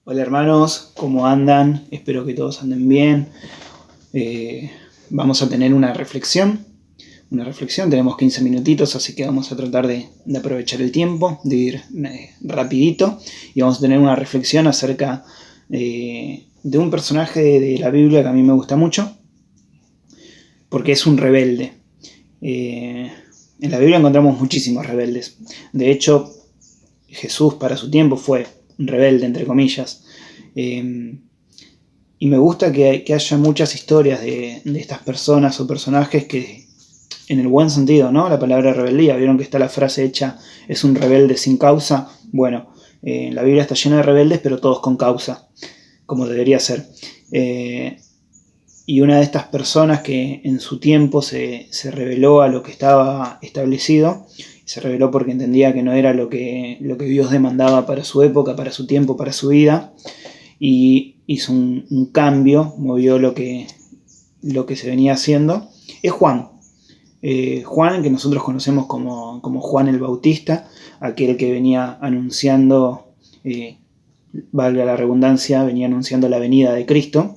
Hola hermanos, ¿cómo andan? Espero que todos anden bien. Vamos a tener una reflexión. Tenemos 15 minutitos, así que vamos a tratar de aprovechar el tiempo, de ir rapidito. Y vamos a tener una reflexión acerca de un personaje de la Biblia que a mí me gusta mucho, porque es un rebelde. En la Biblia encontramos muchísimos rebeldes. De hecho, Jesús para su tiempo fue un rebelde, entre comillas. Y me gusta que haya muchas historias de estas personas o personajes que, en el buen sentido, ¿no? La palabra rebeldía, vieron que está la frase hecha, es un rebelde sin causa. Bueno, la Biblia está llena de rebeldes, pero todos con causa, como debería ser. Y una de estas personas que en su tiempo se rebeló a lo que estaba establecido, se rebeló porque entendía que no era lo que Dios demandaba para su época, para su tiempo, para su vida, y hizo un cambio, movió lo que se venía haciendo, es Juan. Juan, que nosotros conocemos como Juan el Bautista, aquel que venía anunciando, valga la redundancia, venía anunciando la venida de Cristo,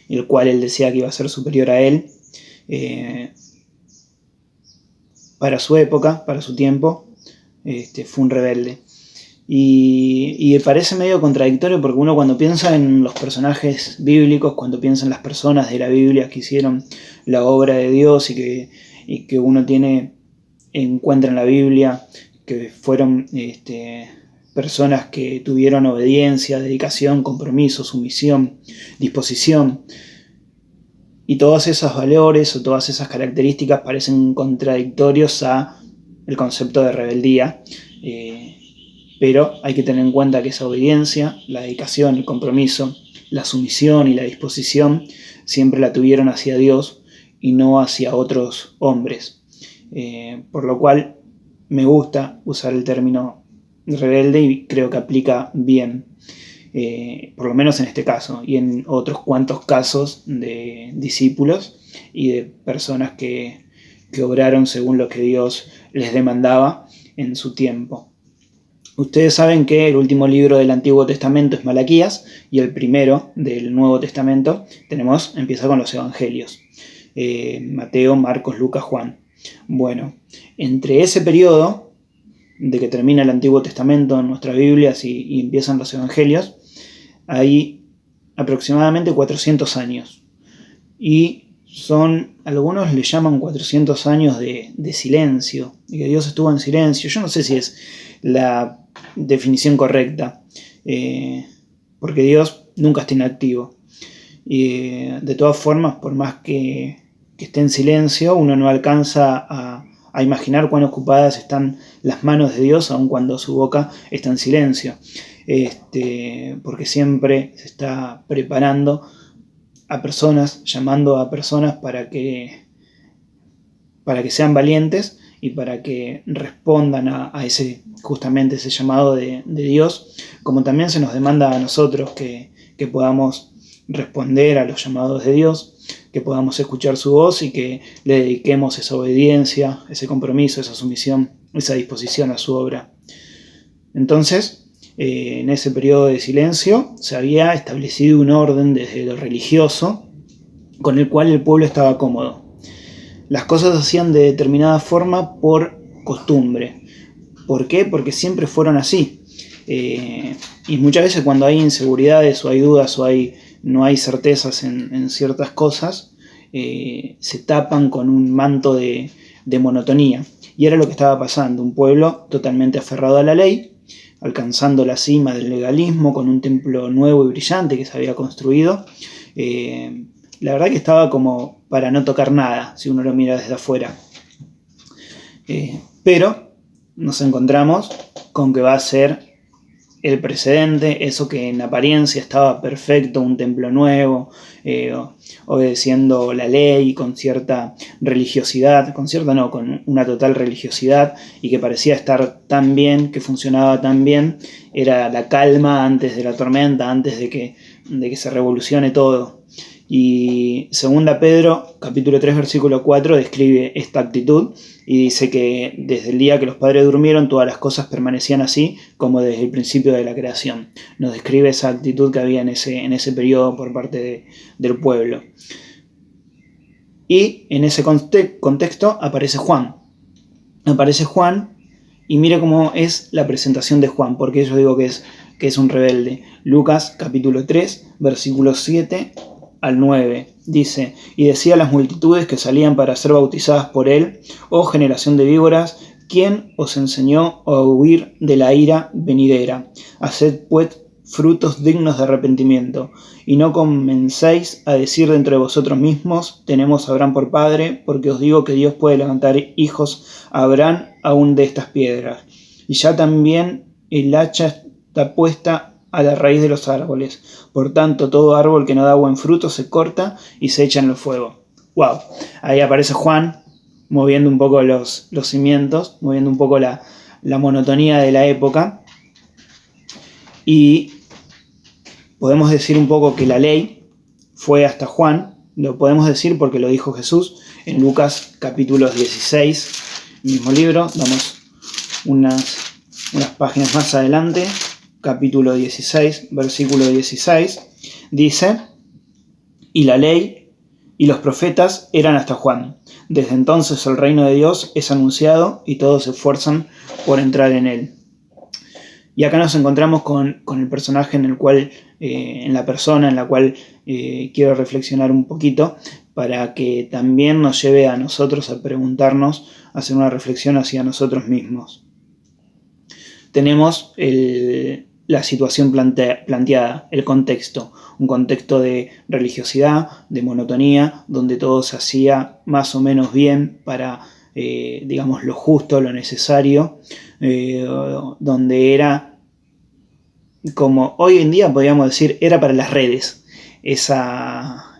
el cual él decía que iba a ser superior a él, para su época, para su tiempo, fue un rebelde. Y parece medio contradictorio porque uno cuando piensa en los personajes bíblicos, cuando piensa en las personas de la Biblia que hicieron la obra de Dios y que uno encuentra en la Biblia que fueron personas que tuvieron obediencia, dedicación, compromiso, sumisión, disposición, y todos esos valores o todas esas características parecen contradictorios a el concepto de rebeldía, pero hay que tener en cuenta que esa obediencia, la dedicación, el compromiso, la sumisión y la disposición siempre la tuvieron hacia Dios y no hacia otros hombres. Por lo cual me gusta usar el término rebelde y creo que aplica bien, por lo menos en este caso y en otros cuantos casos de discípulos y de personas que obraron según lo que Dios les demandaba en su tiempo. Ustedes saben que el último libro del Antiguo Testamento es Malaquías y el primero del Nuevo Testamento empieza con los Evangelios. Mateo, Marcos, Lucas, Juan. Bueno, entre ese periodo de que termina el Antiguo Testamento en nuestras Biblias y empiezan los Evangelios, hay aproximadamente 400 años. Y algunos le llaman 400 años de silencio, y que Dios estuvo en silencio. Yo no sé si es la definición correcta, porque Dios nunca está inactivo. Y de todas formas, por más que esté en silencio, uno no alcanza a imaginar cuán ocupadas están las manos de Dios, aun cuando su boca está en silencio, porque siempre se está preparando a personas, llamando a personas para que sean valientes y para que respondan a justamente ese llamado de Dios, como también se nos demanda a nosotros que podamos responder a los llamados de Dios, que podamos escuchar su voz y que le dediquemos esa obediencia, ese compromiso, esa sumisión, esa disposición a su obra. Entonces, en ese periodo de silencio se había establecido un orden desde lo religioso con el cual el pueblo estaba cómodo. Las cosas se hacían de determinada forma por costumbre. ¿Por qué? Porque siempre fueron así. Y muchas veces cuando hay inseguridades o hay dudas o no hay certezas en ciertas cosas, se tapan con un manto de monotonía. Y era lo que estaba pasando, un pueblo totalmente aferrado a la ley, alcanzando la cima del legalismo con un templo nuevo y brillante que se había construido. La verdad que estaba como para no tocar nada, si uno lo mira desde afuera. Pero nos encontramos con que va a ser el precedente, eso que en apariencia estaba perfecto, un templo nuevo, obedeciendo la ley con cierta religiosidad, con una total religiosidad, y que parecía estar tan bien, que funcionaba tan bien, era la calma antes de la tormenta, antes de que se revolucione todo. Y 2 Pedro, capítulo 3, versículo 4, describe esta actitud y dice que desde el día que los padres durmieron, todas las cosas permanecían así como desde el principio de la creación. Nos describe esa actitud que había en ese periodo por parte del pueblo. Y en ese contexto aparece Juan. Y mire cómo es la presentación de Juan, porque yo digo que es un rebelde. Lucas capítulo 3, versículos 7 al 9, dice: y decía a las multitudes que salían para ser bautizadas por él: oh generación de víboras, ¿quién os enseñó a huir de la ira venidera? Haced pues frutos dignos de arrepentimiento, y no comencéis a decir dentro de vosotros mismos: tenemos a Abraham por padre, porque os digo que Dios puede levantar hijos a Abraham aún de estas piedras. Y ya también el hacha está puesta a la raíz de los árboles. Por tanto, todo árbol que no da buen fruto se corta y se echa en el fuego. ¡Wow! Ahí aparece Juan moviendo un poco los cimientos, moviendo un poco la monotonía de la época. Y podemos decir un poco que la ley fue hasta Juan. Lo podemos decir porque lo dijo Jesús en Lucas capítulo 16, mismo libro. Damos unas páginas más adelante. Capítulo 16, versículo 16, dice: y la ley y los profetas eran hasta Juan. Desde entonces el reino de Dios es anunciado y todos se esfuerzan por entrar en él. Y acá nos encontramos con el personaje en la persona en la cual quiero reflexionar un poquito, para que también nos lleve a nosotros a preguntarnos, a hacer una reflexión hacia nosotros mismos. Tenemos la situación planteada, el contexto, un contexto de religiosidad, de monotonía, donde todo se hacía más o menos bien para, digamos, lo justo, lo necesario, donde era, como hoy en día podríamos decir, era para las redes. Esa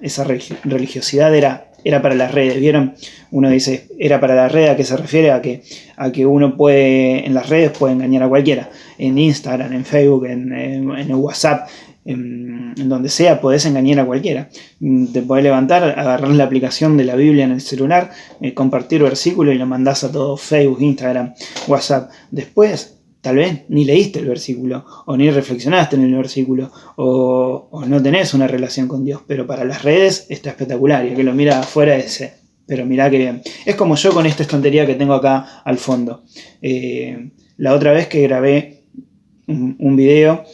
religiosidad era para las redes. ¿Vieron? Uno dice, era para la red. ¿A qué se refiere? A que uno puede, en las redes puede engañar a cualquiera. En Instagram, en Facebook, en WhatsApp, en donde sea, podés engañar a cualquiera. Te podés levantar, agarrar la aplicación de la Biblia en el celular, compartir versículo y lo mandás a todo: Facebook, Instagram, WhatsApp. Después, tal vez ni leíste el versículo, o ni reflexionaste en el versículo, o no tenés una relación con Dios, pero para las redes está espectacular, y el que lo mira afuera dice: pero mirá que bien. Es como yo con esta estantería que tengo acá al fondo. La otra vez que grabé un video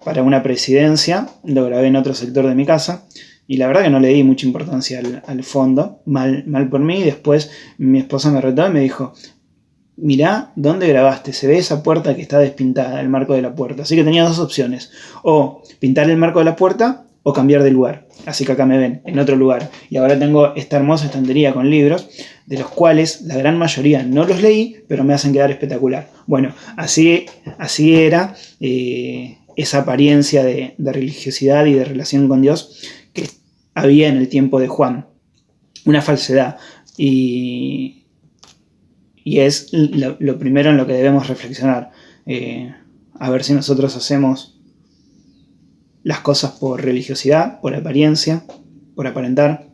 para una presidencia, lo grabé en otro sector de mi casa, y la verdad que no le di mucha importancia al fondo, mal por mí. Después mi esposa me retó y me dijo: mirá dónde grabaste, se ve esa puerta que está despintada, el marco de la puerta. Así que tenía dos opciones: o pintar el marco de la puerta o cambiar de lugar. Así que acá me ven, en otro lugar. Y ahora tengo esta hermosa estantería con libros, de los cuales la gran mayoría no los leí, pero me hacen quedar espectacular. Bueno, así era esa apariencia de religiosidad y de relación con Dios que había en el tiempo de Juan. Una falsedad. Y es lo primero en lo que debemos reflexionar. A ver si nosotros hacemos las cosas por religiosidad, por apariencia, por aparentar,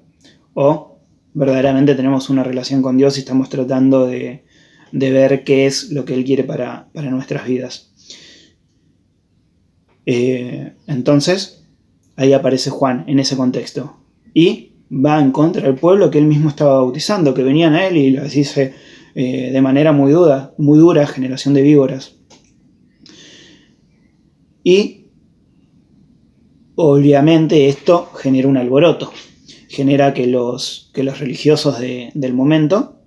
o verdaderamente tenemos una relación con Dios y estamos tratando de ver qué es lo que Él quiere para nuestras vidas. Entonces, ahí aparece Juan en ese contexto. Y va en contra del pueblo que Él mismo estaba bautizando, que venían a Él y les dice de manera muy dura, generación de víboras. Y obviamente esto genera un alboroto, genera que los religiosos del momento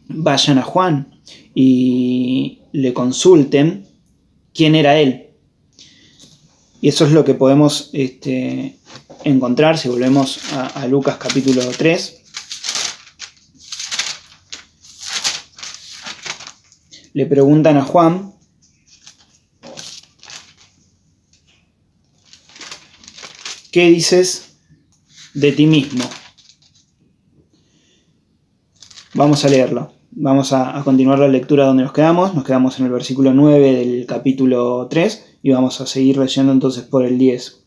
vayan a Juan y le consulten quién era él. Y eso es lo que podemos encontrar si volvemos a Lucas capítulo 3. Le preguntan a Juan: ¿qué dices de ti mismo? Vamos a leerlo. Vamos a continuar la lectura donde nos quedamos. Nos quedamos en el versículo 9 del capítulo 3 y vamos a seguir leyendo entonces por el 10.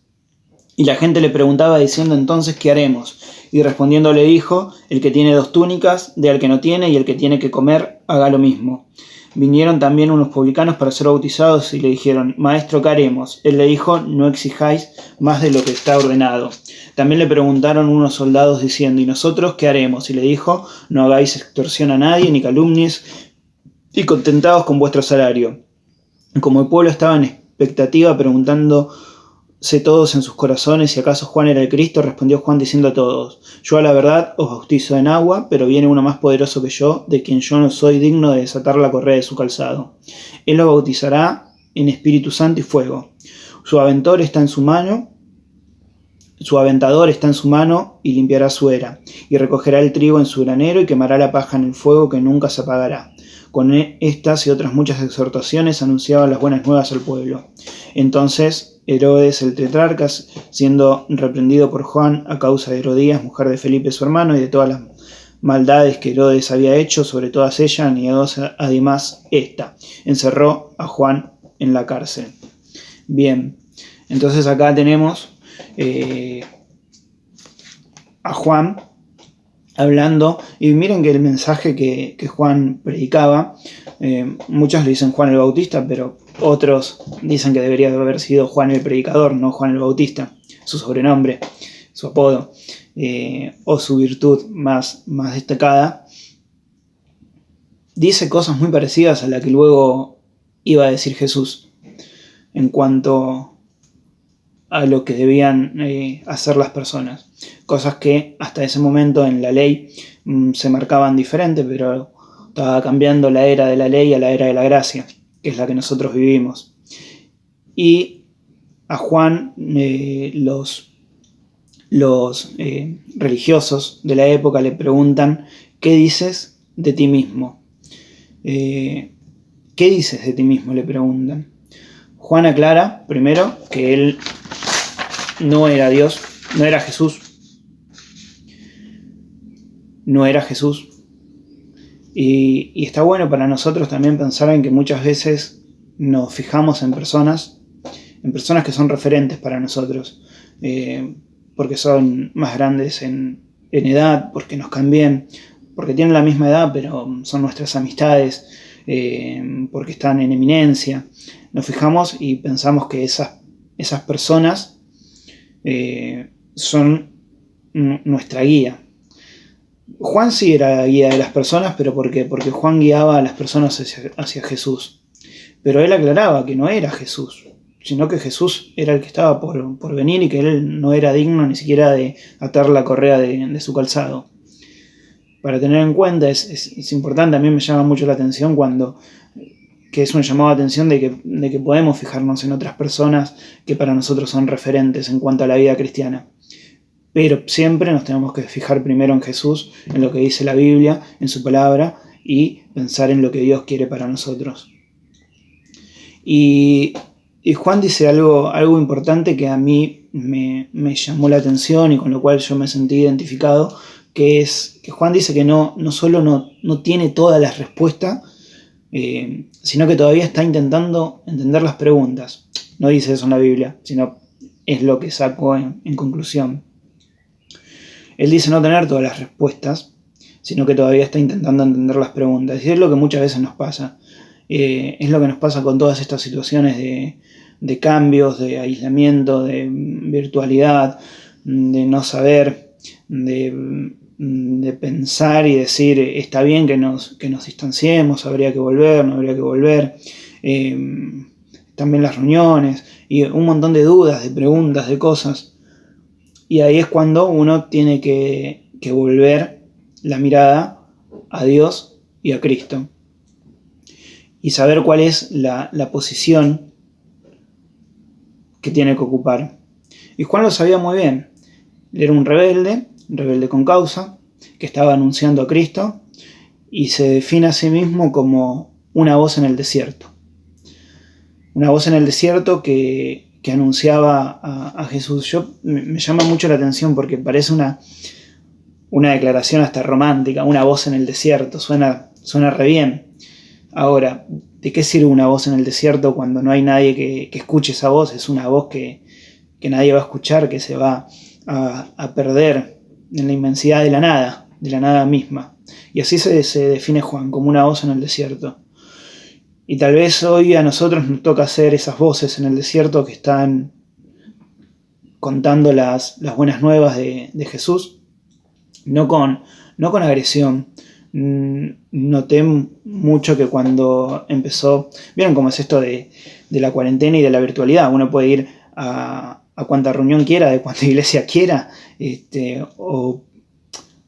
Y la gente le preguntaba diciendo: entonces, ¿qué haremos? Y respondiendo le dijo: el que tiene 2 túnicas, dé al que no tiene, y el que tiene que comer, haga lo mismo. Vinieron también unos publicanos para ser bautizados y le dijeron: Maestro, ¿qué haremos? Él le dijo: no exijáis más de lo que está ordenado. También le preguntaron unos soldados diciendo: ¿y nosotros qué haremos? Y le dijo: no hagáis extorsión a nadie, ni calumnies, y contentaos con vuestro salario. Como el pueblo estaba en expectativa, preguntándose todos en sus corazones si acaso Juan era el Cristo, respondió Juan diciendo a todos: yo a la verdad os bautizo en agua, pero viene uno más poderoso que yo, de quien yo no soy digno de desatar la correa de su calzado. Él lo bautizará en Espíritu Santo y fuego. Su aventador está en su mano y limpiará su era, y recogerá el trigo en su granero y quemará la paja en el fuego que nunca se apagará. Con estas y otras muchas exhortaciones anunciaba las buenas nuevas al pueblo. Entonces Herodes el tetrarca, siendo reprendido por Juan a causa de Herodías, mujer de Felipe su hermano, y de todas las maldades que Herodes había hecho, sobre todas ellas, añadióse además esta: encerró a Juan en la cárcel. Bien, entonces acá tenemos a Juan hablando, y miren que el mensaje que Juan predicaba, muchos le dicen Juan el Bautista, pero otros dicen que debería haber sido Juan el Predicador, no Juan el Bautista, su sobrenombre, su apodo, o su virtud más destacada. Dice cosas muy parecidas a la que luego iba a decir Jesús en cuanto a lo que debían hacer las personas. Cosas que hasta ese momento en la ley se marcaban diferente, pero estaba cambiando la era de la ley a la era de la gracia, que es la que nosotros vivimos. Y a Juan los religiosos de la época le preguntan: ¿qué dices de ti mismo? ¿Qué dices de ti mismo?, le preguntan. Juan aclara primero que él no era Dios, no era Jesús. Y está bueno para nosotros también pensar en que muchas veces nos fijamos en personas que son referentes para nosotros, porque son más grandes en edad, porque nos caen bien, porque tienen la misma edad, pero son nuestras amistades, porque están en eminencia. Nos fijamos y pensamos que esas personas son nuestra guía. Juan sí era la guía de las personas, pero ¿por qué? Porque Juan guiaba a las personas hacia Jesús. Pero él aclaraba que no era Jesús, sino que Jesús era el que estaba por venir y que él no era digno ni siquiera de atar la correa de su calzado. Para tener en cuenta, es importante. A mí me llama mucho la atención que es un llamado de atención de que podemos fijarnos en otras personas que para nosotros son referentes en cuanto a la vida cristiana. Pero siempre nos tenemos que fijar primero en Jesús, en lo que dice la Biblia, en su palabra, y pensar en lo que Dios quiere para nosotros. Y Juan dice algo importante que a mí me llamó la atención y con lo cual yo me sentí identificado, que es que Juan dice que no solo no tiene todas las respuestas, sino que todavía está intentando entender las preguntas. No dice eso en la Biblia, sino es lo que sacó en conclusión. Él dice no tener todas las respuestas, sino que todavía está intentando entender las preguntas. Y es lo que muchas veces nos pasa. Es lo que nos pasa con todas estas situaciones de cambios, de aislamiento, de virtualidad, de no saber, de pensar y decir: está bien que nos distanciemos, habría que volver, no habría que volver. También las reuniones y un montón de dudas, de preguntas, de cosas. Y ahí es cuando uno tiene que volver la mirada a Dios y a Cristo. Y saber cuál es la posición que tiene que ocupar. Y Juan lo sabía muy bien. Él era un rebelde con causa, que estaba anunciando a Cristo, y se define a sí mismo como una voz en el desierto. Una voz en el desierto que anunciaba a Jesús. Me llama mucho la atención porque parece una declaración hasta romántica, una voz en el desierto, suena re bien. Ahora, ¿de qué sirve una voz en el desierto cuando no hay nadie que escuche esa voz? Es una voz que que nadie va a escuchar, que se va a perder en la inmensidad de la nada misma. Y así se define Juan, como una voz en el desierto. Y tal vez hoy a nosotros nos toca ser esas voces en el desierto que están contando las buenas nuevas de Jesús, no con agresión. Noté mucho que cuando empezó, vieron cómo es esto de la cuarentena y de la virtualidad, uno puede ir a cuanta reunión quiera, de cuanta iglesia quiera, o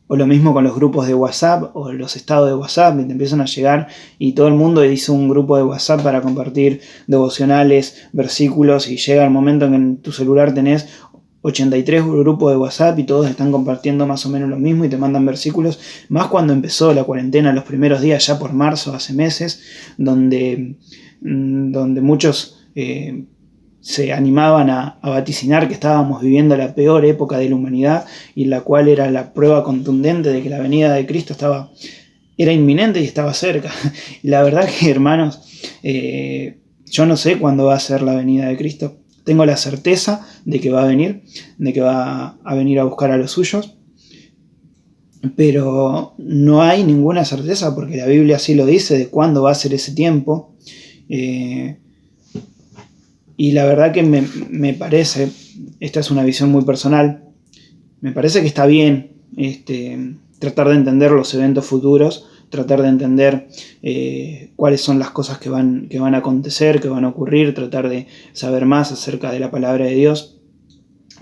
lo mismo con los grupos de WhatsApp o los estados de WhatsApp, te empiezan a llegar y todo el mundo hizo un grupo de WhatsApp para compartir devocionales, versículos, y llega el momento en que en tu celular tenés 83 grupos de WhatsApp y todos están compartiendo más o menos lo mismo y te mandan versículos, más cuando empezó la cuarentena los primeros días, ya por marzo, hace meses, donde muchos se animaban a vaticinar que estábamos viviendo la peor época de la humanidad, y la cual era la prueba contundente de que la venida de Cristo era inminente y estaba cerca. Y la verdad que, hermanos, yo no sé cuándo va a ser la venida de Cristo. Tengo la certeza de que va a venir, de que va a venir a buscar a los suyos, pero no hay ninguna certeza, porque la Biblia así lo dice, de cuándo va a ser ese tiempo. Y la verdad que me parece, esta es una visión muy personal, me parece que está bien tratar de entender los eventos futuros, tratar de entender cuáles son las cosas que van a acontecer, que van a ocurrir, tratar de saber más acerca de la palabra de Dios.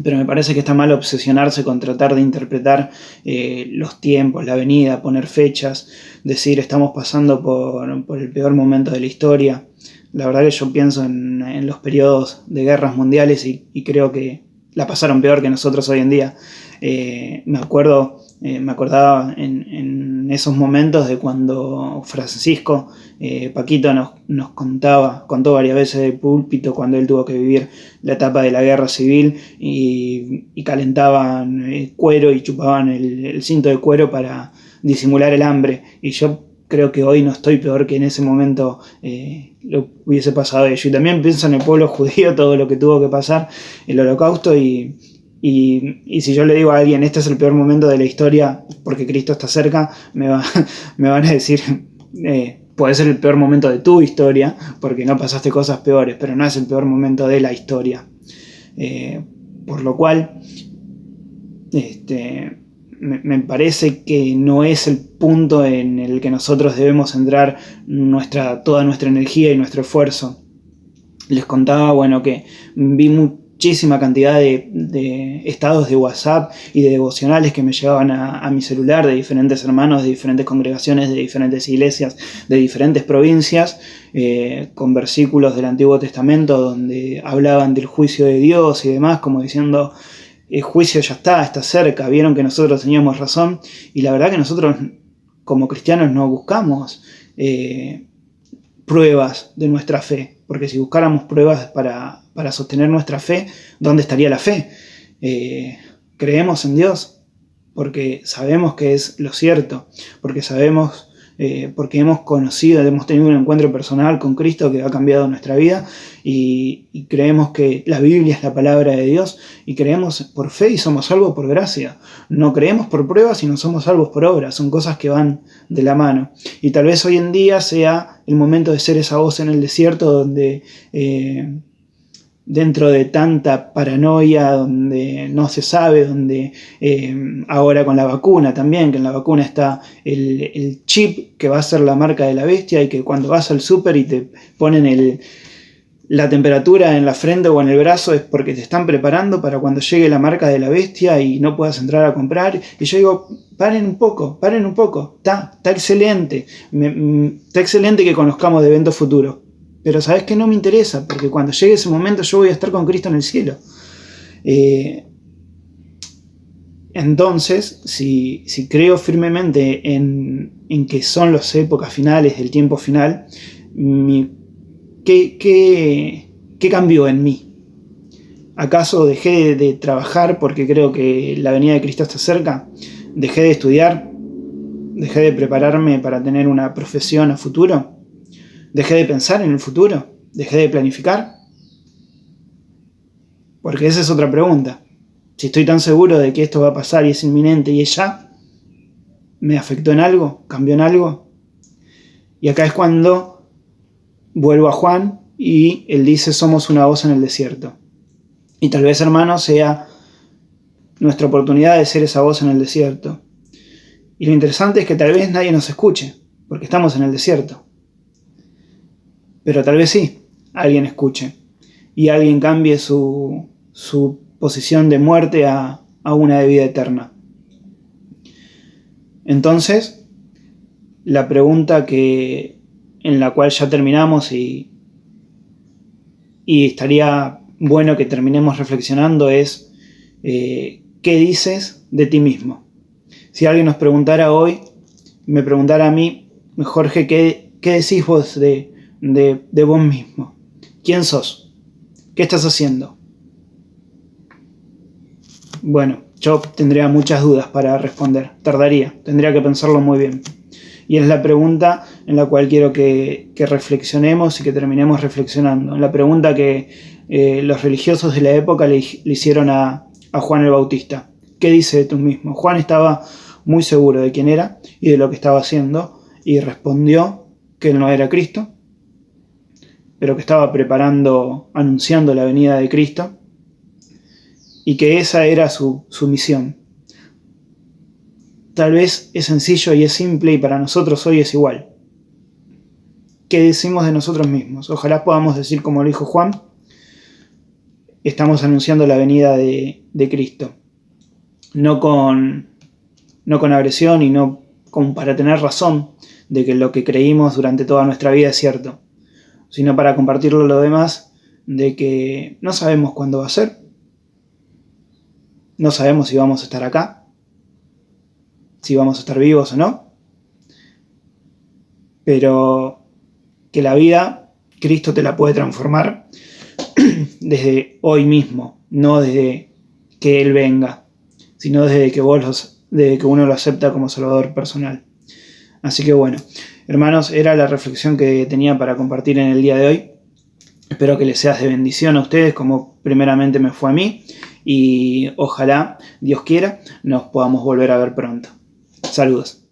Pero me parece que está mal obsesionarse con tratar de interpretar los tiempos, la venida, poner fechas, decir estamos pasando por el peor momento de la historia. La verdad que yo pienso en los periodos de guerras mundiales y creo que la pasaron peor que nosotros hoy en día. Me acordaba en esos momentos de cuando Francisco Paquito nos contó varias veces del púlpito cuando él tuvo que vivir la etapa de la guerra civil y calentaban cuero y chupaban el cinto de cuero para disimular el hambre. Y yo creo que hoy no estoy peor que en ese momento lo hubiese pasado ello. Y también pienso en el pueblo judío, todo lo que tuvo que pasar, el holocausto, y si yo le digo a alguien este es el peor momento de la historia porque Cristo está cerca, me van a decir puede ser el peor momento de tu historia porque no pasaste cosas peores, pero no es el peor momento de la historia. Por lo cual me parece que no es el punto en el que nosotros debemos centrar toda nuestra energía y nuestro esfuerzo. Les contaba, que vi muchísima cantidad de estados de WhatsApp y de devocionales que me llegaban a mi celular de diferentes hermanos, de diferentes congregaciones, de diferentes iglesias, de diferentes provincias, con versículos del Antiguo Testamento donde hablaban del juicio de Dios y demás, como diciendo el juicio ya está cerca, vieron que nosotros teníamos razón. Y la verdad que nosotros como cristianos no buscamos pruebas de nuestra fe, porque si buscáramos pruebas para sostener nuestra fe, ¿dónde estaría la fe? Creemos en Dios porque sabemos que es lo cierto, porque sabemos, porque hemos tenido un encuentro personal con Cristo que ha cambiado nuestra vida, y creemos que la Biblia es la palabra de Dios, y creemos por fe y somos salvos por gracia. No creemos por pruebas y no somos salvos por obras, son cosas que van de la mano. Y tal vez hoy en día sea el momento de ser esa voz en el desierto donde dentro de tanta paranoia, donde no se sabe, donde ahora con la vacuna también, que en la vacuna está el chip que va a ser la marca de la bestia, y que cuando vas al súper y te ponen la temperatura en la frente o en el brazo es porque te están preparando para cuando llegue la marca de la bestia y no puedas entrar a comprar. Y yo digo, paren un poco, está excelente, está excelente que conozcamos de eventos futuros, pero sabes que no me interesa, porque cuando llegue ese momento yo voy a estar con Cristo en el cielo. Entonces, si creo firmemente en que son las épocas finales del tiempo final, ¿qué cambió en mí? ¿Acaso dejé de trabajar porque creo que la venida de Cristo está cerca? ¿Dejé de estudiar? ¿Dejé de prepararme para tener una profesión a futuro? ¿Dejé de pensar en el futuro? ¿Dejé de planificar? Porque esa es otra pregunta. Si estoy tan seguro de que esto va a pasar y es inminente y es ya, ¿me afectó en algo? ¿Cambió en algo? Y acá es cuando vuelvo a Juan y él dice: somos una voz en el desierto. Y tal vez, hermano, sea nuestra oportunidad de ser esa voz en el desierto. Y lo interesante es que tal vez nadie nos escuche, porque estamos en el desierto. Pero tal vez sí, alguien escuche. Y alguien cambie su posición de muerte a una de vida eterna. Entonces, la pregunta en la cual ya terminamos y estaría bueno que terminemos reflexionando es: ¿qué dices de ti mismo? Si alguien nos preguntara hoy, me preguntara a mí: Jorge, ¿qué decís vos de vos mismo? ¿Quién sos? ¿Qué estás haciendo? Bueno, yo tendría muchas dudas para responder. Tendría que pensarlo muy bien. Y es la pregunta en la cual quiero que reflexionemos y que terminemos reflexionando. La pregunta que los religiosos de la época le hicieron a Juan el Bautista. ¿Qué dice de tú mismo? Juan estaba muy seguro de quién era y de lo que estaba haciendo, y respondió que él no era Cristo, pero que estaba anunciando la venida de Cristo, y que esa era su misión. Tal vez es sencillo y es simple, y para nosotros hoy es igual. ¿Qué decimos de nosotros mismos? Ojalá podamos decir como lo dijo Juan: estamos anunciando la venida de Cristo. No con agresión y no como para tener razón de que lo que creímos durante toda nuestra vida es cierto, sino para compartirlo a los demás, de que no sabemos cuándo va a ser, no sabemos si vamos a estar acá, si vamos a estar vivos o no, pero que la vida Cristo te la puede transformar desde hoy mismo, no desde que Él venga, sino desde que uno lo acepta como Salvador personal. Así que bueno, hermanos, era la reflexión que tenía para compartir en el día de hoy. Espero que les sea de bendición a ustedes, como primeramente me fue a mí, y ojalá, Dios quiera, nos podamos volver a ver pronto. Saludos.